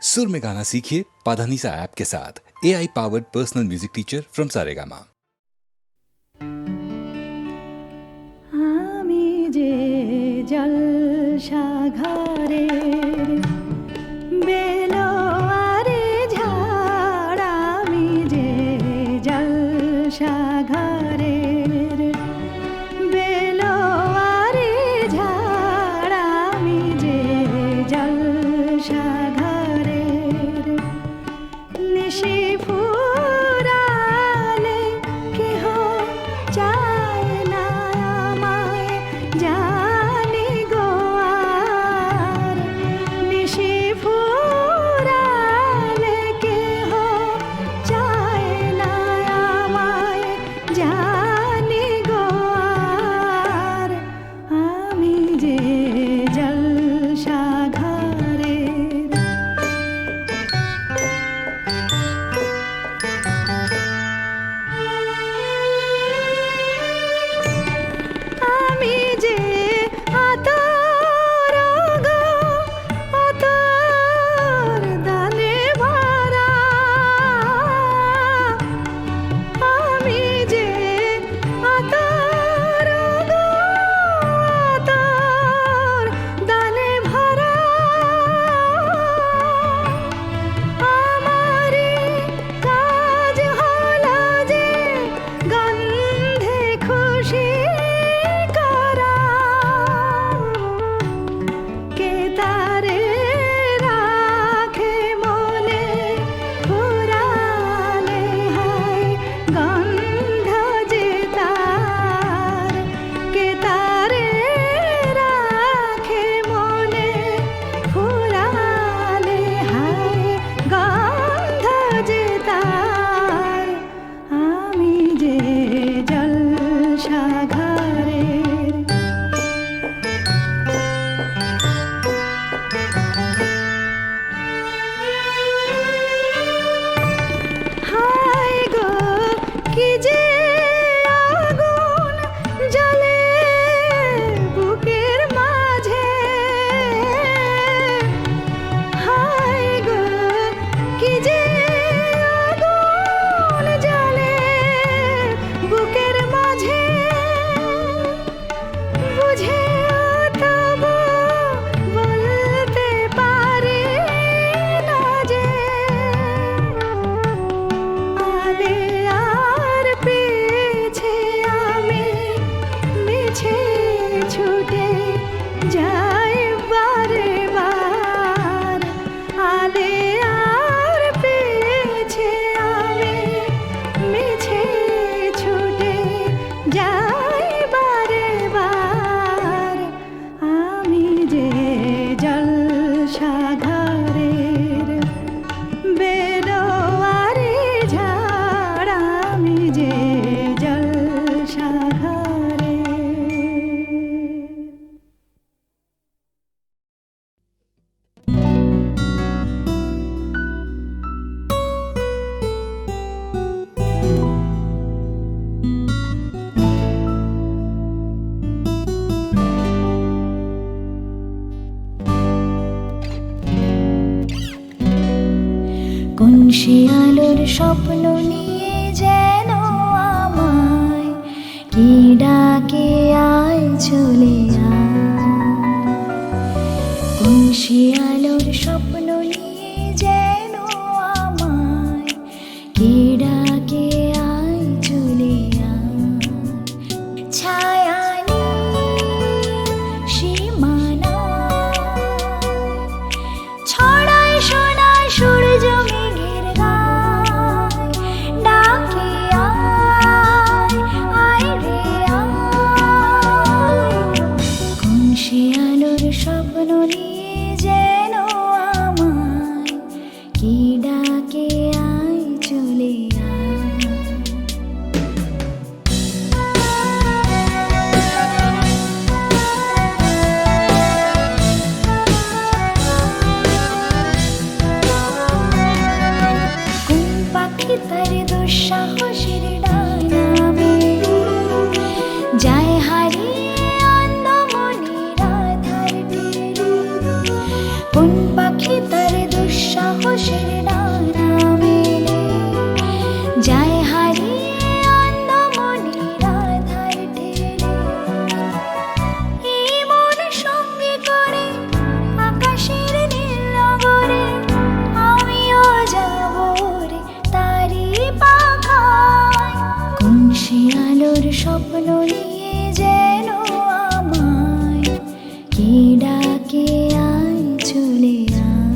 सुर में गाना सीखिए पाधानीसा ऐप के साथ। AI powered personal music teacher from Saregama. আমি যে জলসাঘরের বেলোয়ারে ঝাড়, আমি যে জলসাঘরের বেলোয়ারে ঝাড়, আমি যে জলসাঘরের নিশি ফুরালে কেহ চায় না আমায়, জানি গো আর নিশি ফুরালে কেহ চায় না আমায়, জানি গো আর আমি যে জলসাঘরের। আমি যে আতর গো, আতর দানে ভরা, আমি যে আতর গো, আতর দানে ভরা, আমারি কাজ হলো যে গন্ধে খুশি করা, কে তারে রাখে মনে ফুরালে হায় গন্ধ যে তার, কে তারে রাখে মনে ফুরালে হায় গন্ধ যে তার, আমি যে জলসাঘরের। হায় গো কি যে আগুন জ্বলে বুকের মাঝে, হায় গো কি যে আগুন জ্বলে বুকের মাঝে, বুঝেও তবু বলতে পারি না যে আলে আর পিছে আমি মিছে ছুটে যাই বারে বার, আলে আর পিছে আমি মিছে ছুটে যাই বারে বার, আমি যে জলসাঘরের বেলোয়ারে ঝাড়, আমি যে জলসাঘরের। কোন শিয়ালোর স্বপ্ন নিয়ে যেন আমায় কি ডাকে আয় চলে আয়, কোন শিয়ালোর স্বপ্ন নিয়ে যেন আমায় কি ডাকে আয় চলে আয়, ছায়া সীমানা ছড়ায় সোনায় সূর্য মেঘের গায়, ডাকে আয় আয় রে আয়, কোন শিয়ালোর স্বপ্ন নিয়ে যেন আমায় কি স্বপ্ন নিয়ে যেন আমায় কে ডাকে আয় চলে আয়।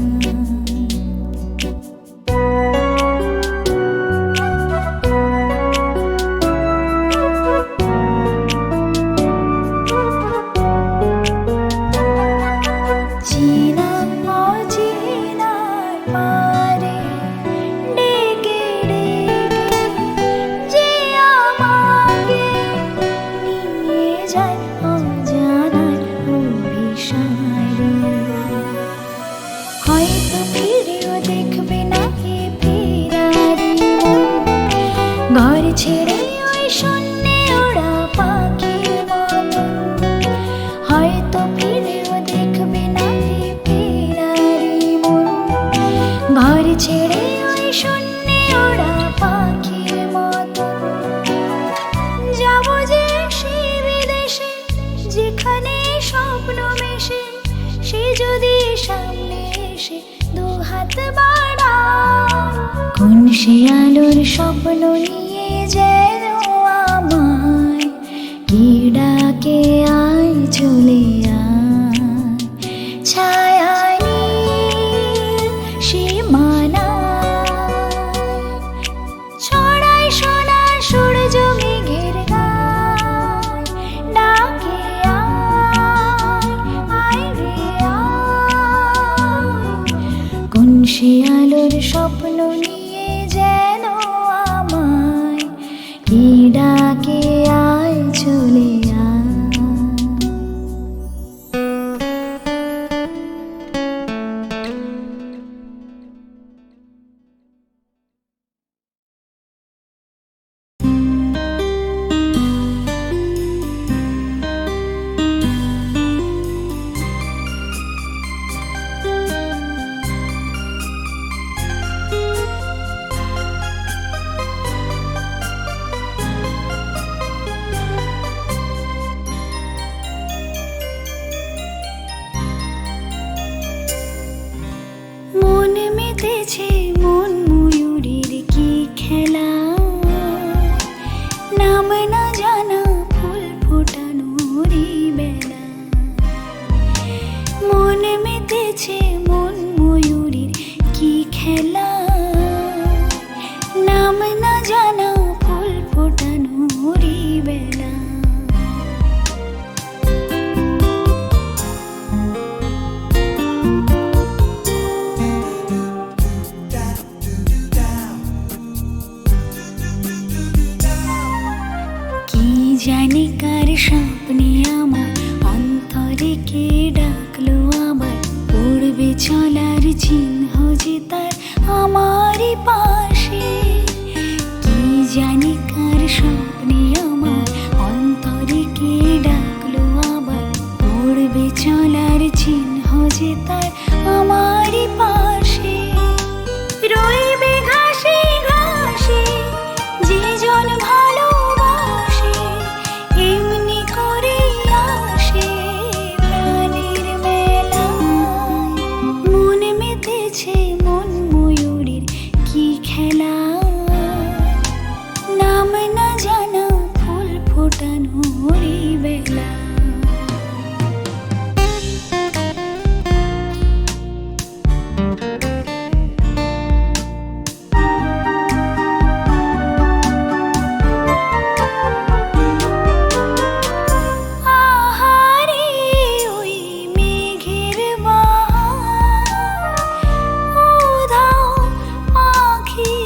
চেনা অচেনার পারে ডেকে ডেকে যে আমাকে নিয়ে যায় অজানার অভিসারে। হয়তো ফিরেও দেখবে না এ ফেরারি মন, ঘর ছেড়ে ওই শূন্যে ওরা পাখির মতন। হয়তো ফিরেও দেখবে না এ ফেরারি মন, ঘর ছেড়ে ওই শূন্যে ওরা পাখির মতন। যাব যে সে বিদেশে যেখানে স্বপ্ন মেশে, সে যদি সামনে এসে দু হাত বাড়ায়, কোন সে আলোর স্বপ্ন নিয়ে যেন আমায় কি ডাকে আয় চলে আয়। ছায়ায় নীল সীমানায় ছড়ায় সোনার সূর্য মেঘের গায়, ডাকে আয় আয় রে আয়। কোন সে আলোর স্বপ্ন নিয়ে যেন আমায় কি ডাকে আয় চলে আয়। মন মেতেছে মন ময়ূরীর কি খেলা, নাম না জানা ফুল ফোটানোরই বেলা। মন মেতেছে মন ময়ূরীর কি খেলা, নাম না জানা ফুল ফোটানোরই বেলা। কি জানি কার স্বপ্নে আমার অন্তরে কে ডাকলো আবার, পড়বে চলার চিহ্ন যে তার আমারই পাশে। কি জানি কার স্বপ্নে আমার অন্তরে কে ডাকলো আবার, পড়বে চলার চিহ্ন যে তার আমারই পাশে। রইবে ঘাসে ঘাসে যে জন ভালোবাসে, এমনি করে আসে প্রাণের মেলায়। মন মেতেছে মন ময়ূরীর কি খেলা, নাম না জানা ফুল ফোটানোরই বেলা। আহারে ওই মেঘের বাহার, উধাও পাখি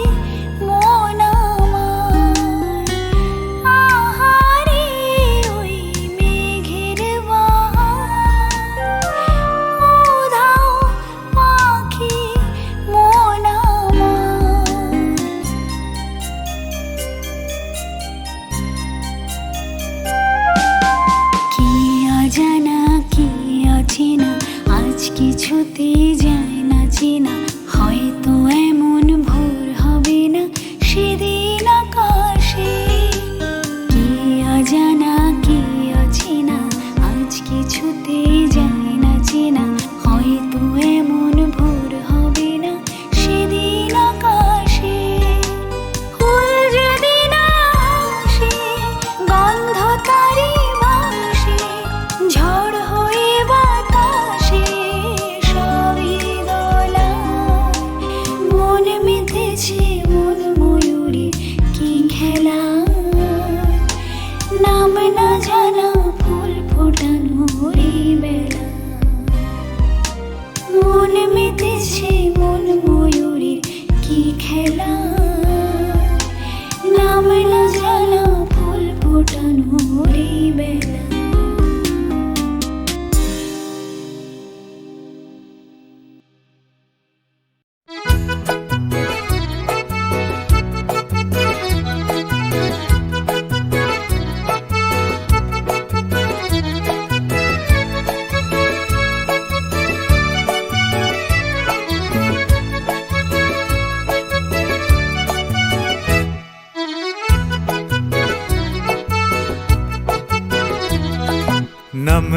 মন আমার। আহারে ওই মেঘের বাহার, উধাও পাখি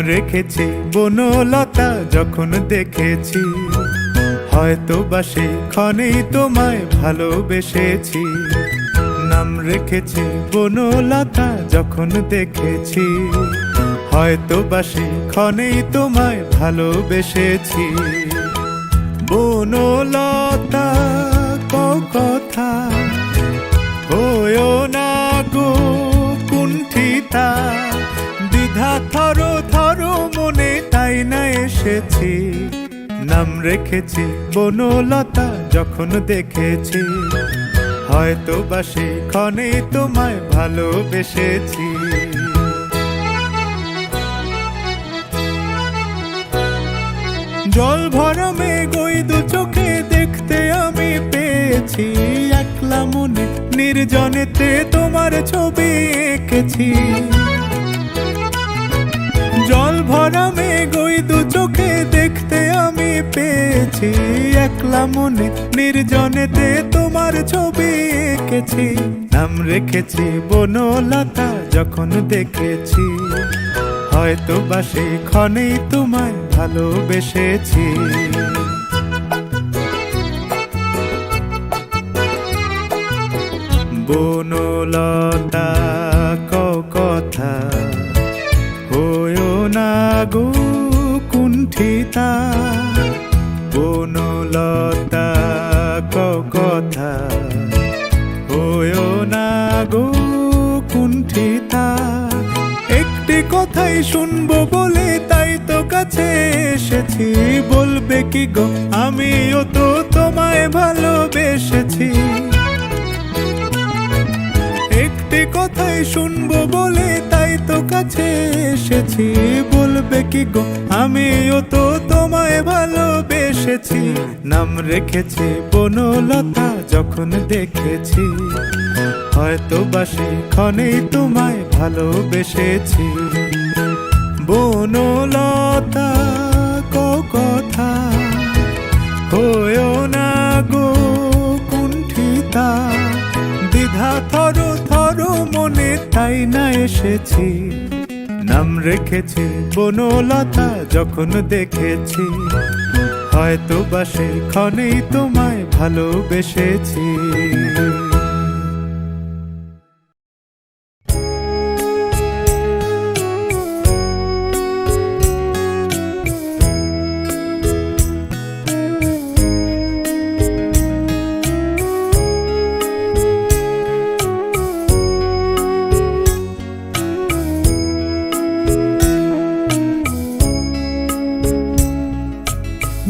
রেখেছি বনলতা যখন দেখেছি, হয়তো বা সেক্ষণেই তোমায় ভালোবেসেছি। নাম রেখেছি বনলতা যখন দেখেছি, হয়তো বা সেক্ষণেই তোমায় ভালোবেসেছি। বনলতা কথা হয়ো না গো কুণ্ঠিতা, দ্বিধা থর থর মনে তাই না এসেছি। নাম রেখেছি বনলতা যখন দেখেছি, হয়তো বা সেক্ষণেই তোমায় ভালোবেসেছি। জল ভরা মেঘ ওই দু চোখে দেখতে আমি পেয়েছি, একলা মনে নির্জনেতে তোমার ছবি এঁকেছি। জল ভরা মেঘ ওই দু চোখে দেখতে আমি পেয়েছি, একলা মনে নির্জনেতে তোমার ছবি এঁকেছি। নাম রেখেছি বনলতা যখন দেখেছি, হয়তো বা সেক্ষণেই তোমায় ভালোবেসেছি। বনলতা কথা হয়ো না গো কুণ্ঠিতা, বনলতা কথা হয়ো না গো কুণ্ঠিতা। একটি কথাই শুনবো বলে তাই তো কাছে এসেছি, বলবে কি গো আমিও তো তোমায় ভালোবেসেছি। একটি কথাই শুনবো বলে তাই তো কাছে এসেছি, বলবে কি গো আমিও তো তোমায় ভালোবেসেছি। নাম রেখেছি বনলতা যখন দেখেছি, হয়তো বা সেক্ষণেই তোমায় ভালোবেসেছি। বনলতা কথা হয়ো না গো কুণ্ঠিতা, দ্বিধা থর থর মনে তাই না এসেছি। নাম রেখেছি বনলতা যখন দেখেছি, হয়তো বা সেক্ষণেই তোমায় ভালোবেসেছি।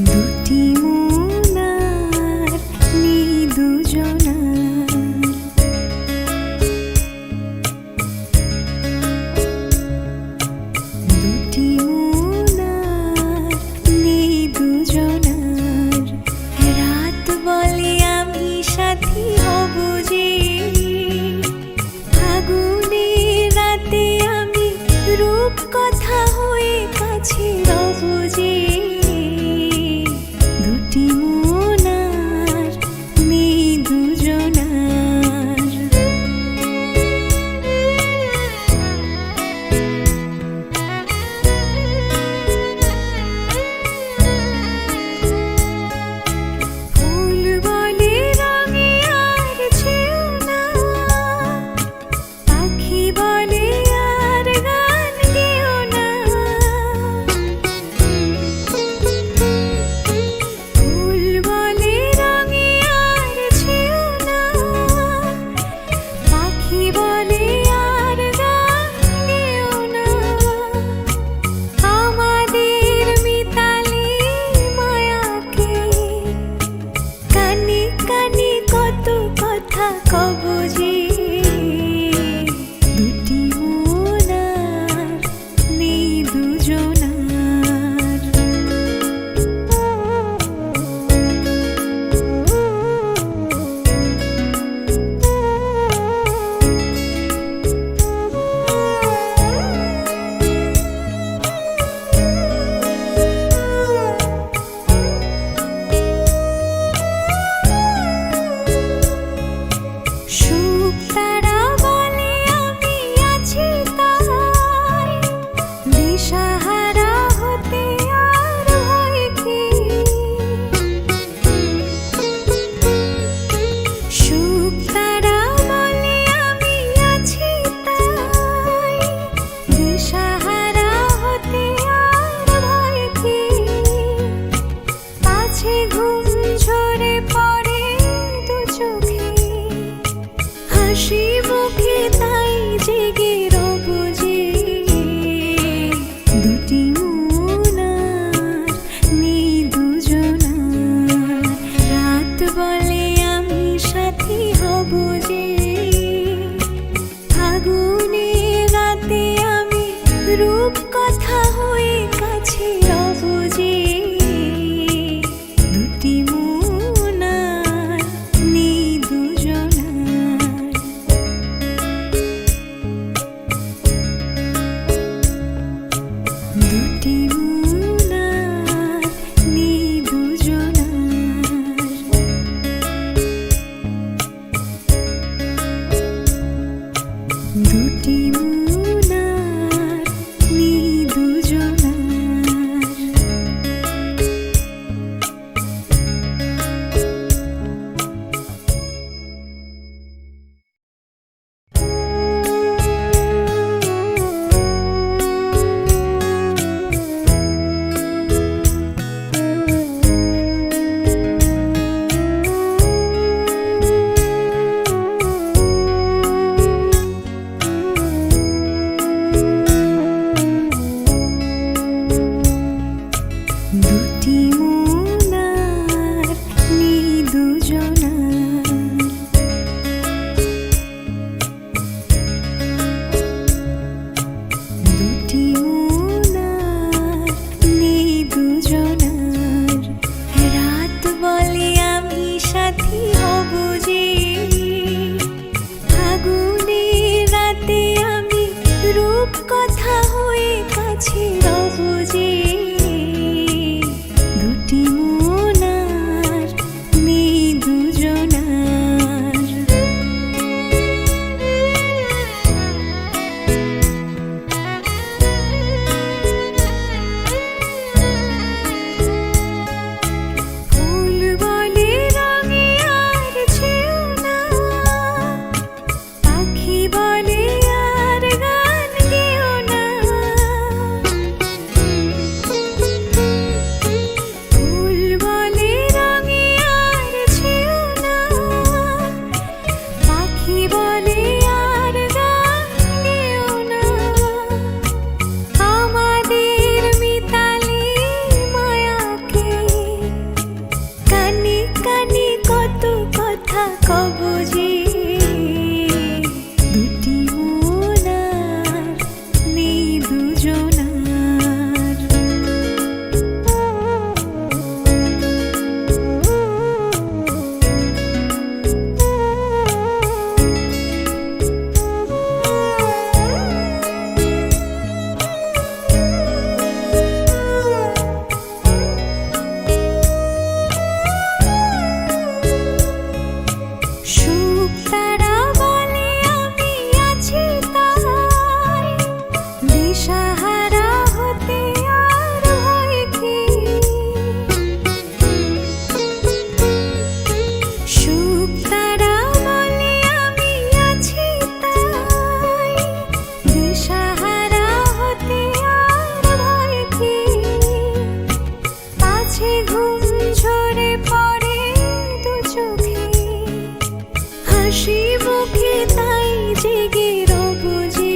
দুটি মনার নেই দুজনার, হব যে ফাগুনে রাতে আমি রূপ কথা হয়ে কাছে রব যে দুটি মন আর নেই দুজনার দুটি মন আর নেই দুজনার দুটি মন আর নেই দুজনার দুটি মন আর নেই দুজনার দুটি মন আর নেই দুজনার রাত বলে আমি সাথী হব যে ফাগুনে রাতে আমি রূপ কথা হয়ে কাছে রব যে দুটি মন আর নেই দুজনার ফুল বলে রঙে আর ছেও না পাখি বলে আর গান গেও না ফুল বলে রঙে আর ছেও না পাখি বলে আর গান গেও না আমাদের মিতালি মায়াকে কানে কানে কত কথা কব যে দুটি মন আর নেই দুজনার সুখ তারা বলে আমি আছি তাই দিশাহারা হতে আর ভয় কি সুখ তারা বলে আমি আছি তাই দিশাহারা হতে আর ভয় কি পাছে ঘুম ঝরে পড়ে দু চোখে হাসি মুখে তাই জেগে রব যে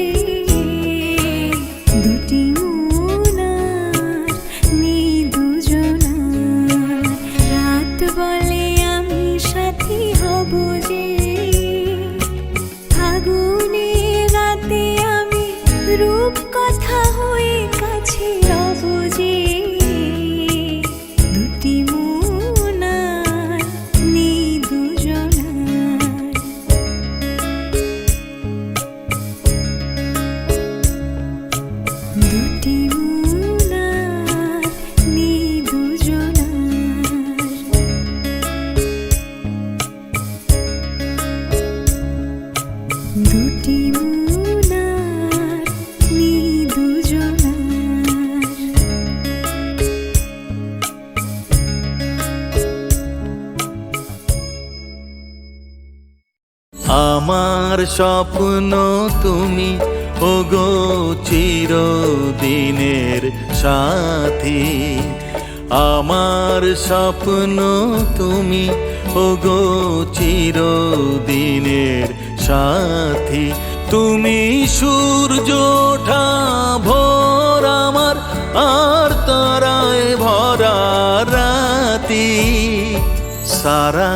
দুটি মন আর নেই দুজনার রাত বলে আমি সাথী হব যে ফাগুনে রাতে আমি রূপ কথা হয়ে কাছে রব যে দুটি মন আর নেই দুজনার দুটি মন আর নেই দুজনার দুটি মন আর নেই দুজনার আমার স্বপ্ন তুমি ওগো চিরদিনের সাথী আমার স্বপ্ন তুমি ওগো চিরদিনের সাথী তুমি সূর্য ওঠা ভোর আমার আর তারায় ভরা রাতি সারা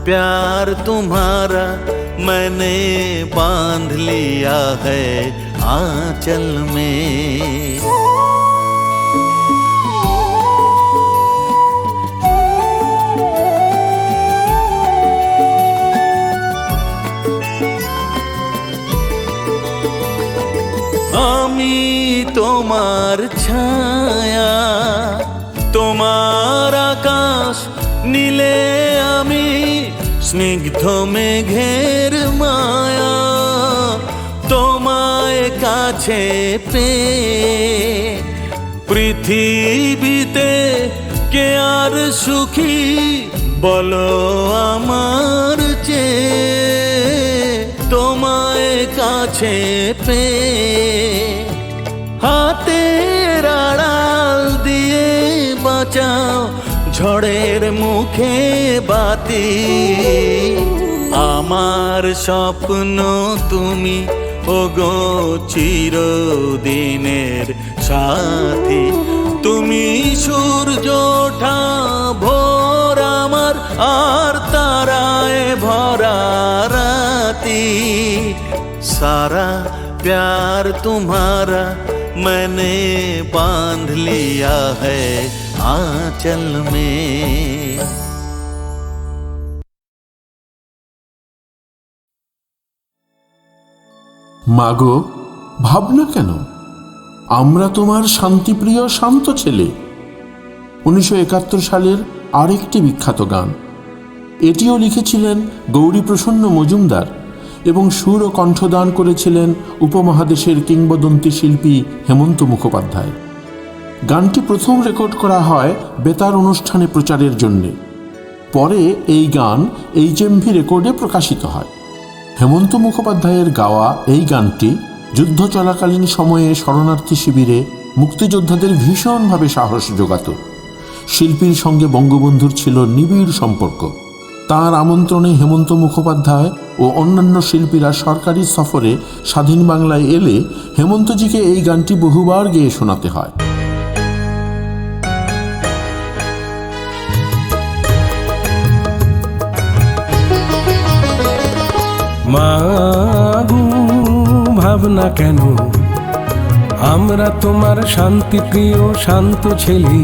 प्यार तुम्हारा मैंने बांध लिया है आंचल में। আমি তোমার ছায়া, তোমার আকাশ নীলে আমি স্নিগ্ধ মেঘের মায়া। তোমায় কাছে পেয়ে পৃথিবীতে কে আর সুখী বলো আমার চেয়ে। তোমায় কাছে পেয়ে হাতের আড়াল দিয়ে বাঁচাও ঝড়ের মুখে বাতি। আমার স্বপ্ন তুমি ওগো চিরদিনের সাথী। তুমি সূর্য ওঠা ভোর আমার আর তারায় ভরা রাতি। सारा प्यार तुम्हारा मैंने बांध लिया है आंचल में। মাগো ভাবনা কেন, আমরা তোমার শান্তিপ্রিয় শান্ত ছেলে। 1971 সালের আরেকটি বিখ্যাত গান। এটিও লিখেছিলেন গৌরীপ্রসন্ন মজুমদার এবং সুর ও কণ্ঠদান করেছিলেন উপমহাদেশের কিংবদন্তি শিল্পী হেমন্ত মুখোপাধ্যায়। গানটি প্রথম রেকর্ড করা হয় বেতার অনুষ্ঠানে প্রচারের জন্যে। পরে এই গান HMV রেকর্ডে প্রকাশিত হয়। হেমন্ত মুখোপাধ্যায়ের গাওয়া এই গানটি যুদ্ধ চলাকালীন সময়ে শরণার্থী শিবিরে মুক্তিযোদ্ধাদের ভীষণভাবে সাহস যোগাত। শিল্পীর সঙ্গে বঙ্গবন্ধুর ছিল নিবিড় সম্পর্ক। তাঁর আমন্ত্রণে হেমন্ত মুখোপাধ্যায় ও অন্যান্য শিল্পীরা সরকারি সফরে স্বাধীন বাংলায় এলে হেমন্তজিকে এই গানটি বহুবার গেয়ে শোনাতে হয়। মাগো ভাবনা কেন, আমরা তোমার শান্তিপ্রিয় শান্ত ছেলে।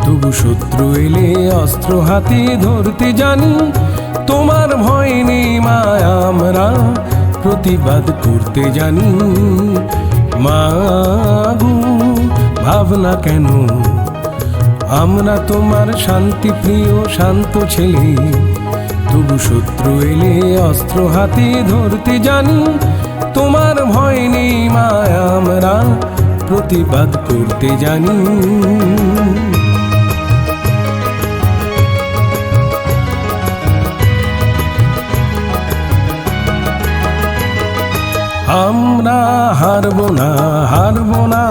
তবু শত্রু এলে অস্ত্র হাতে ধরতে জানি। তোমার ভয় নেই মা, আমরা প্রতিবাদ করতে জানি। মাগো ভাবনা কেন, আমরা তোমার শান্তিপ্রিয় শান্ত ছেলে। তবু শত্রু এলে অস্ত্র হাতে ধরতে জানি। তোমার ভয় নেই মা, আমরা প্রতিবাদ করতে জানি। আমরা হারবো না, হারবো না,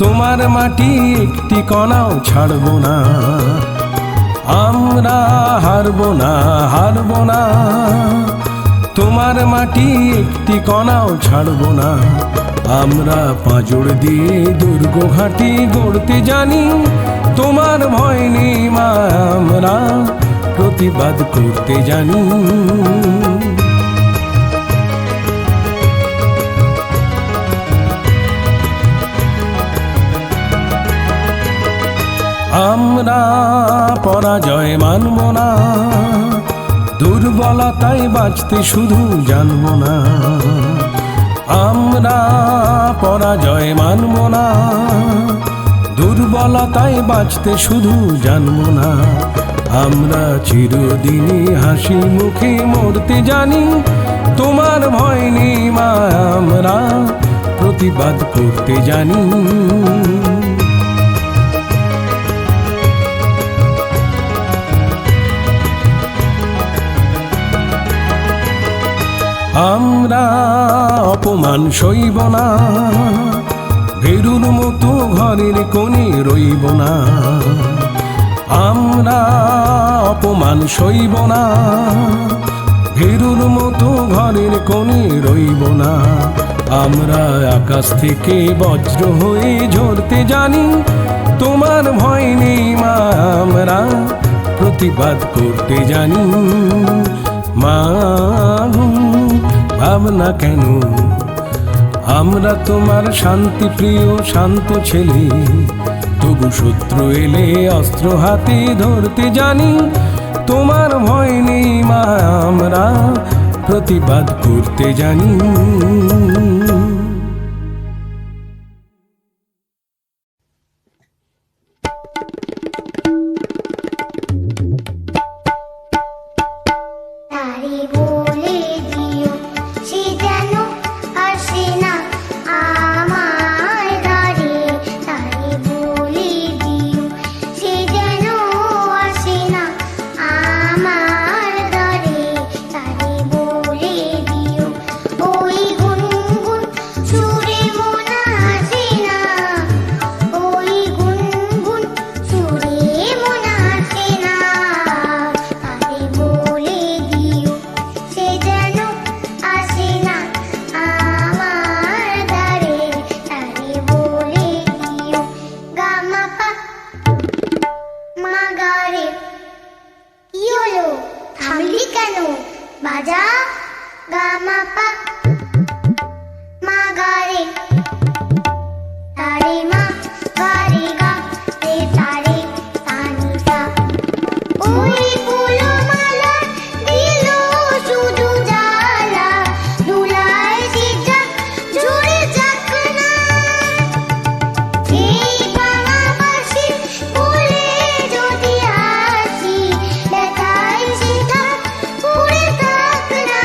তোমার মাটি একটি কণাও ছাড়বো না। আমরা হারবো না, হারবো না, তোমার মাটি একটি কণাও ছাড়বো না। আমরা পাঁজর দিয়ে দুর্গ ঘাঁটি গড়তে জানি। তোমার ভয় নেই মা, আমরা প্রতিবাদ করতে জানি। আমরা পরাজয় মানব না, দুর্বলতায় বাঁচতে শুধু জানব না। আমরা পরাজয় মানব না, দুর্বলতায় বাঁচতে শুধু জানব না। আমরা চিরদিনই হাসি মুখে মরতে জানি। তোমার ভয় নেই মা, আমরা প্রতিবাদ করতে জানি। আমরা অপমান সইব না, ভেরুর মতো ঘরের কোণে রইব না। আমরা অপমান সইব না, ভেরুর মতো ঘরের কোণে রইব না। আমরা আকাশ থেকে বজ্র হয়ে ঝরতে জানি। তোমার ভয় নেই মা, আমরা প্রতিবাদ করতে জানি। মা গো, ভাবনা কেন? আমরা তোমার শান্তিপ্রিয় শান্ত ছেলে, তবু শত্রু এলে অস্ত্র হাতে ধরতে জানি। তোমার ভয় নেই মা, আমরা প্রতিবাদ করতে জানি। তারে বলে দিও সে যেন আসে না আমার দ্বারে। তারে বলে দিও সে যেন আসে না আমার দ্বারে। তারে বলে দিও ওই গুনগুন সুরে মন আসে না। ওই গুনগুন সুরে মন আসে না। তারে বলে দিও সে যেন আসে না আমার দ্বারে। তারে বলে দিও গামাপা মাগারে। কি হলো, থামলি কেন? বাজা গামাপা মাগারে। তারে মা গারে গা রে তারে তানি সা। ওই ফুলো মালা দিল শুধু জ্বালা, ধুলায় সিজা ঝরে যাক না। এই ভাঙা বাঁশি ফুলে যদি আসি, ব্যথায় সেটা পুড়ে থাক না।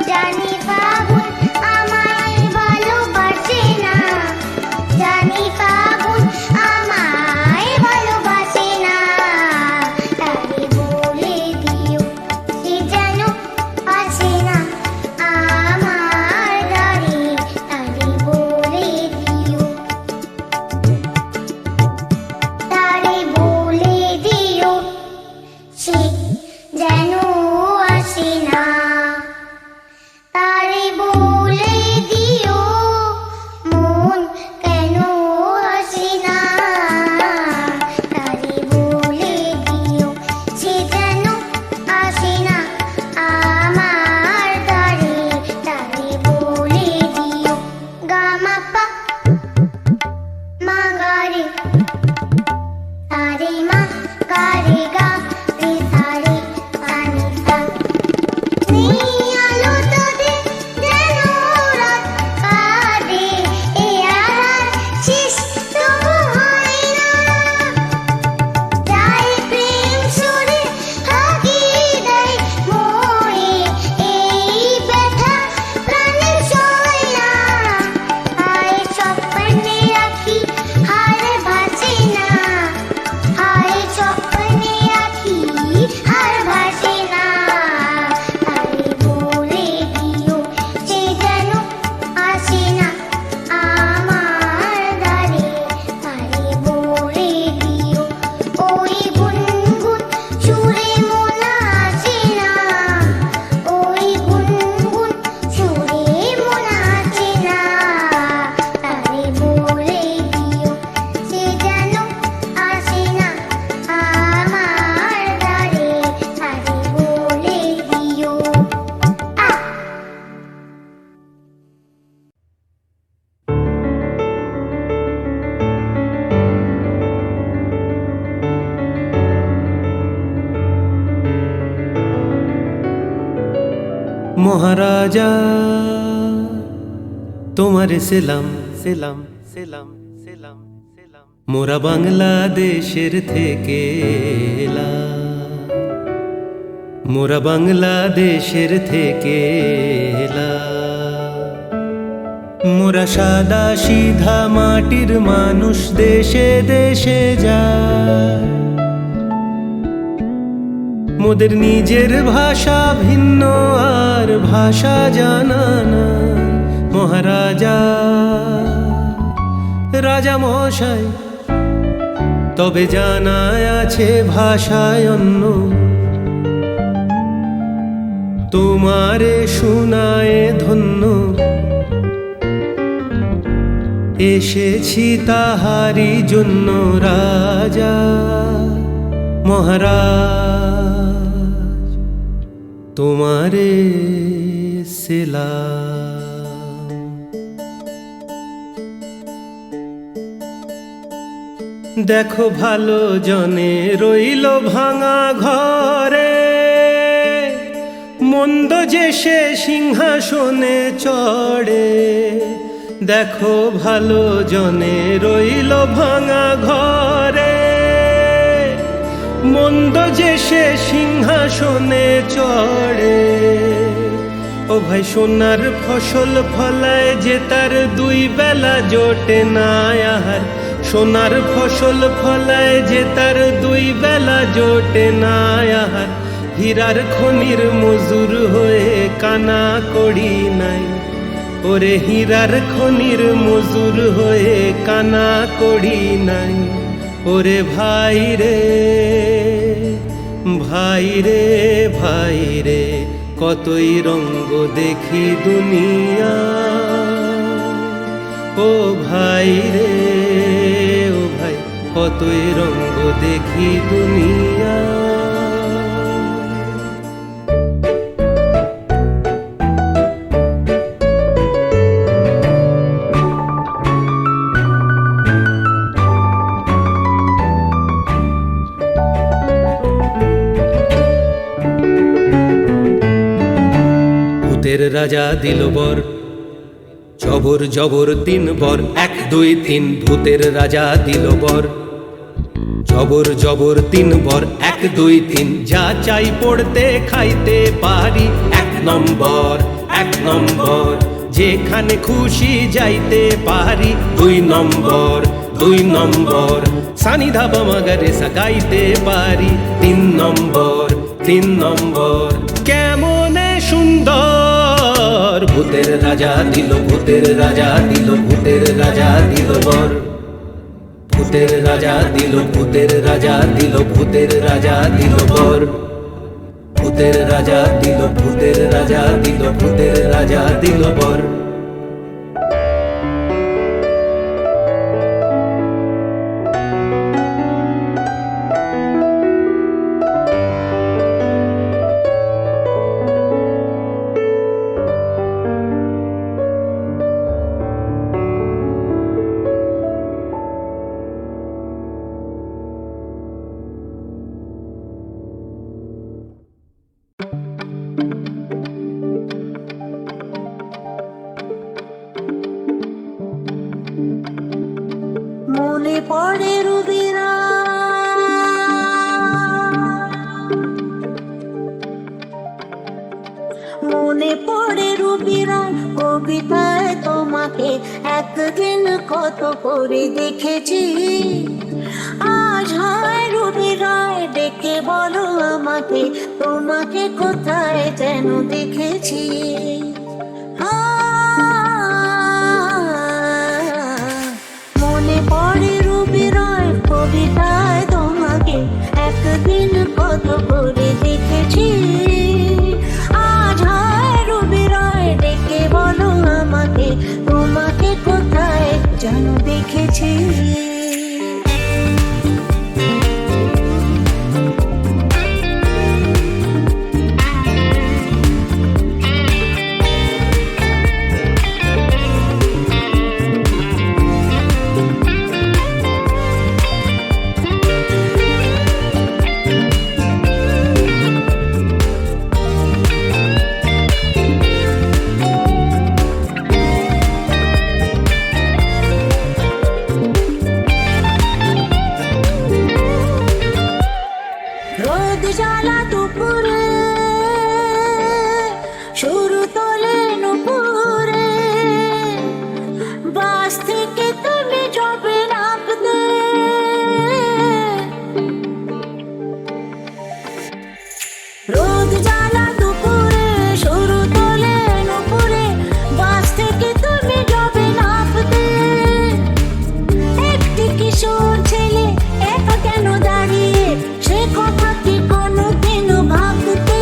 জানি ফাগুন আমায় ভালোবাসে না। জানি ফাগুন আমায় ভালোবাসে না। তারে বলে দিও সে যেন আসে না আমার দ্বারে। তারে বলে দিও, তারে বলে দিও সে যেন আসে না। তারে বলে দিও মন কেন আসে না। তারে বলে দিও সে যেন আসে না আমার দ্বারে। তারে বলে দিও গামাপা মাগারে। তারে মা গারে গা রে তারে তানি সা। নেই আলো তোদের যেন রাত কাটে, এ আহার শেষ তবু হয় না। যায় প্রেম সুরে হাঁকি দেয় মোরে, এই ব্যথা প্রাণে সয় না। হায় স্বপ্নে রাখি হার ভাসে না। হায় স্বপ্নে রাখি হার ভাসে না। তারে বলে দিও সে যেন আসে না আমার দ্বারে। তারে বলে দিও ওই গুনগুন সুরে মন আসে না। ওই গুনগুন সুরে মন আসে না। তারে বলে দিও সে যেন আসে না আমার দ্বারে। তারে বলে দিও। মহারাজা তোমারে সেলাম সেলাম সেলাম সেলাম সেলাম। মোরা বাংলাদেশের থেকে এলাম, মোরা বাংলাদেশের থেকে এলাম। মোরা সাদা সিধা মাটির মানুষ, দেশে দেশে যায়। মোদের নিজের ভাষা ভিন্ন আর ভাষা জানা না। মহারাজা রাজা মশাই তবে জানা আছে ভাষায় অন্য। তোমারে শুনায় ধন্য, এসেছি তাহারি জন্য রাজা। মহারাজ তোমারে সেলাম। দেখো ভালো জনে রইল ভাঙা ঘরে, মন্দ যে সে সিংহাসনে চড়ে। দেখো ভালো জনে রইল ভাঙা ঘরে, মন্দ যে সে সিংহাসনে চড়ে। ও ভাই সোনার ফসল ফলায় যে তার দুই বেলা জোটে না আহার, সোনার ফসল ফলায় যে তার দুই বেলা জোটে না আহার। হীরার খনির মজুর হয়ে কানা করি নাই, ওরে হীরার খনির মজুর হয়ে কানা করি নাই। ওরে ভাই রে ভাই রে ভাই রে, কতই রঙ্গ দেখি দুনিয়া। ও ভাই রে ও ভাই, কতই রঙ্গ দেখি দুনিয়া। ভূতের রাজা দিল বর, জবর জবর 3 বর, 1 2 3। ভূতের রাজা দিল বর, জবর জবর 3 বর, 1 2 3। যা চাই পড়তে খাইতে পারি, 1 নম্বর 1 নম্বর। যেখানে খুশি যাইতে পারি, 2 নম্বর 2 নম্বর। সানি ধাবা মাগারে সাগাইতে পারি, 3 নম্বর 3 নম্বর। কেমনে সুন্দর ভূতের রাজা দিল, ভূতের রাজা দিল, ভূতের রাজা দিল বর। ভূতের রাজা দিল, ভূতের রাজা দিল, ভূতের রাজা দিল বর। ভূতের রাজা দিল, ভূতের রাজা দিল, ভূতের রাজা দিল বর। মনে পড়ে রুবিরা, মনে পড়ে রুবিরা কবিতায় তোমাকে একদিন কত করে দেখেছি। আজ হয় রুবিরায় ডেকে বলো আমাকে, তোমাকে কোথায় যেন দেখেছি। মনে পড়ে রুবিরায় কবিতায় তোমাকে একদিন কত করে দেখেছি। আজ হয় রুবিরায় ডেকে বলো আমাকে, তোমাকে কোথায় যেন দেখেছি। রোদ জ্বালা দুপুরে, শুরু তোলে নুপুরে, বাস থেকে তুমি যাবে নামতে। রোদ জ্বালা দুপুরে, শুরু তোলে নুপুরে, বাস থেকে তুমি যাবে নামতে। একটি কিশোর ছেলে একা কেন দাঁড়িয়ে, সে কথা কি কোনোদিনও ভাবতে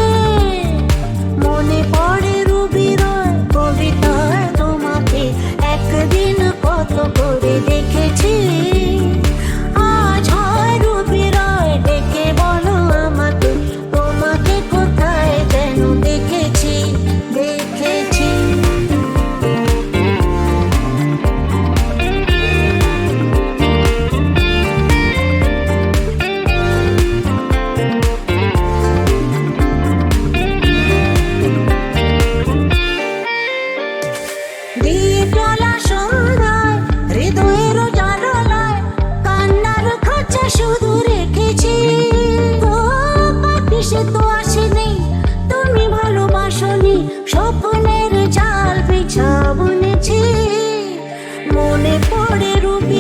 করে রূপ